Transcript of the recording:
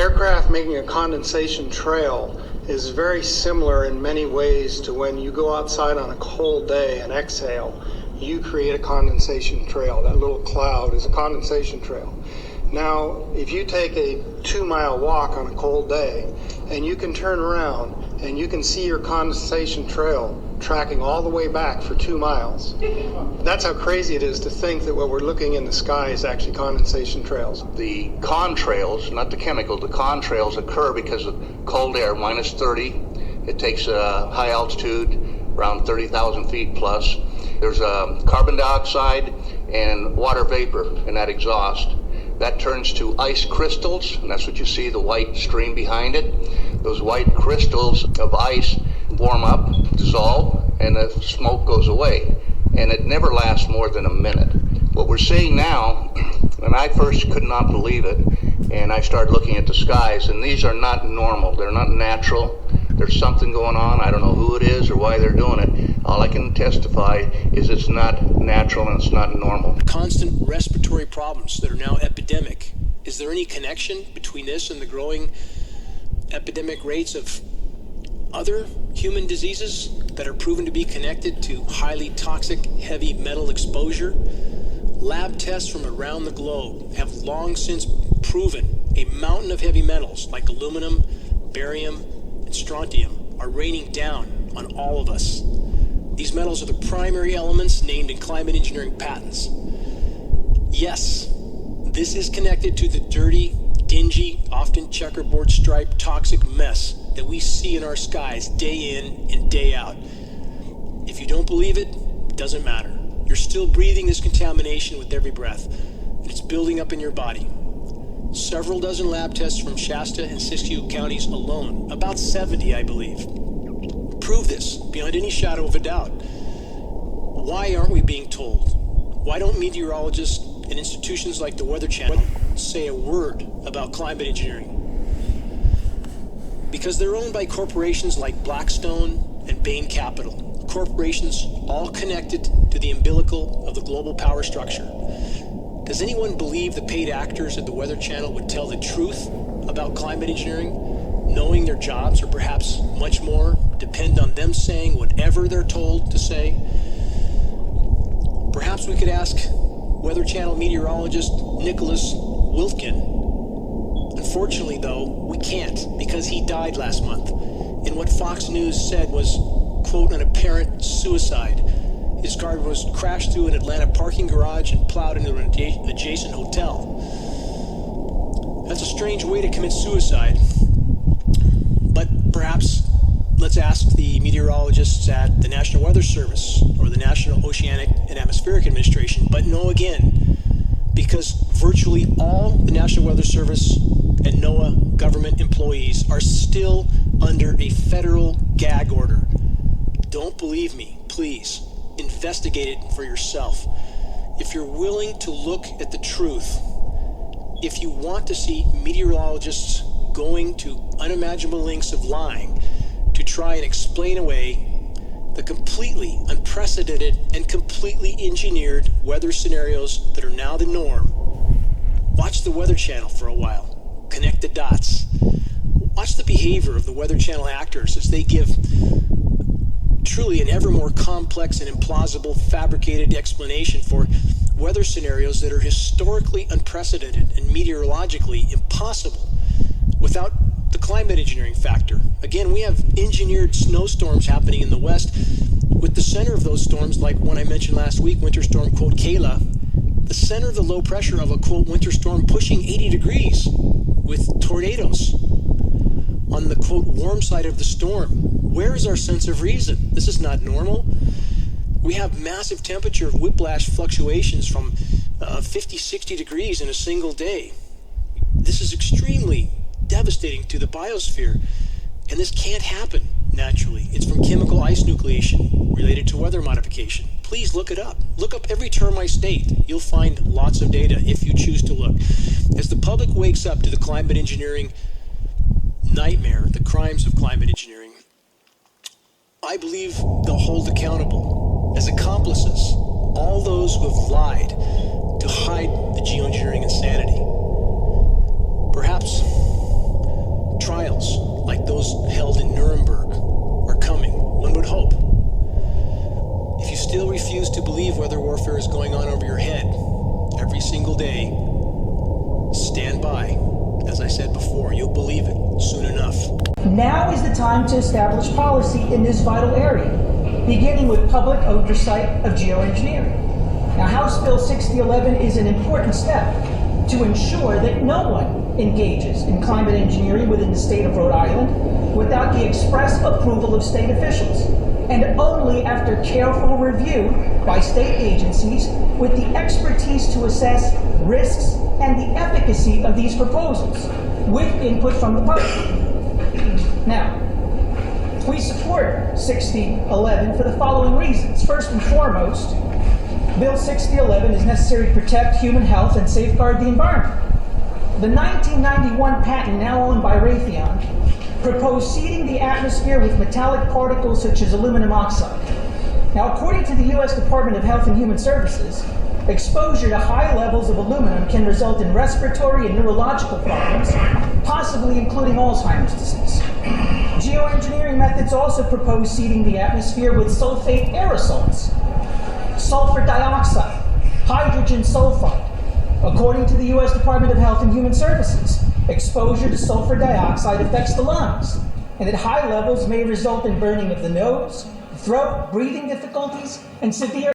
aircraft making a condensation trail is very similar in many ways to when you go outside on a cold day and exhale, you create a condensation trail. That little cloud is a condensation trail. Now, if you take a 2-mile walk on a cold day and you can turn around and you can see your condensation trail tracking all the way back for 2 miles. That's how crazy it is to think that what we're looking in the sky is actually condensation trails. The contrails, not the chemical, the contrails occur because of cold air, minus 30. It takes a high altitude, around 30,000 feet plus. There's carbon dioxide and water vapor in that exhaust. That turns to ice crystals, and that's what you see, the white stream behind it. Those white crystals of ice warm up, dissolve, and the smoke goes away. And it never lasts more than a minute. What we're seeing now, and I first could not believe it, and I started looking at the skies, and these are not normal. They're not natural. There's something going on. I don't know who it is or why they're doing it. All I can testify is it's not natural and it's not normal. Constant respiratory problems that are now epidemic. Is there any connection between this and the growing epidemic rates of other human diseases that are proven to be connected to highly toxic heavy metal exposure? Lab tests from around the globe have long since proven a mountain of heavy metals like aluminum, barium, and strontium are raining down on all of us. These metals are the primary elements named in climate engineering patents. Yes, this is connected to the dirty, dingy, often checkerboard striped toxic mess that we see in our skies day in and day out. If you don't believe it, it doesn't matter. You're still breathing this contamination with every breath, and it's building up in your body. Several dozen lab tests from Shasta and Siskiyou counties alone, about 70 I believe, prove this beyond any shadow of a doubt. Why aren't we being told? Why don't meteorologists and institutions like the Weather Channel say a word about climate engineering? Because they're owned by corporations like Blackstone and Bain Capital, corporations all connected to the umbilical of the global power structure. Does anyone believe the paid actors at the Weather Channel would tell the truth about climate engineering, knowing their jobs, or perhaps much more, depend on them saying whatever they're told to say? Perhaps we could ask Weather Channel meteorologist Nicholas Wiltgen. Unfortunately, though, we can't, because he died last month in what Fox News said was, quote, an apparent suicide. His car was crashed through an Atlanta parking garage and plowed into an adjacent hotel. That's a strange way to commit suicide. But perhaps let's ask the meteorologists at the National Weather Service or the National Oceanic and Atmospheric Administration. But no again, because virtually all the National Weather Service and NOAA government employees are still under a federal gag order. Don't believe me, please. Investigate it for yourself. If you're willing to look at the truth, if you want to see meteorologists going to unimaginable lengths of lying to try and explain away the completely unprecedented and completely engineered weather scenarios that are now the norm, watch the Weather Channel for a while. Connect the dots. Watch the behavior of the Weather Channel actors as they give truly an ever more complex and implausible fabricated explanation for weather scenarios that are historically unprecedented and meteorologically impossible without the climate engineering factor. Again, we have engineered snowstorms happening in the west with the center of those storms, like one I mentioned last week, winter storm, quote, Kayla, the center of the low pressure of a, quote, winter storm pushing 80 degrees with tornadoes on the, quote, warm side of the storm. Where is our sense of reason? This is not normal. We have massive temperature whiplash fluctuations from 50, 60 degrees in a single day. This is extremely devastating to the biosphere, and this can't happen naturally. It's from chemical ice nucleation related to weather modification. Please look it up. Look up every term I state. You'll find lots of data if you choose to look. As the public wakes up to the climate engineering nightmare, the crimes of climate engineering, I believe they'll hold accountable as accomplices all those who have lied to hide the geoengineering insanity. Perhaps Now is the time to establish policy in this vital area, beginning with public oversight of geoengineering. Now, House Bill 6011 is an important step to ensure that no one engages in climate engineering within the state of Rhode Island without the express approval of state officials, and only after careful review by state agencies with the expertise to assess risks and the efficacy of these proposals, with input from the public. Now, we support 6011 for the following reasons. First and foremost, Bill 6011 is necessary to protect human health and safeguard the environment. The 1991 patent, now owned by Raytheon, proposed seeding the atmosphere with metallic particles such as aluminum oxide. Now, according to the U.S. Department of Health and Human Services, exposure to high levels of aluminum can result in respiratory and neurological problems, possibly including Alzheimer's disease. Geoengineering methods also propose seeding the atmosphere with sulfate aerosols, sulfur dioxide, hydrogen sulfide. According to the U.S. Department of Health and Human Services, exposure to sulfur dioxide affects the lungs, and at high levels may result in burning of the nose, throat, breathing difficulties, and severe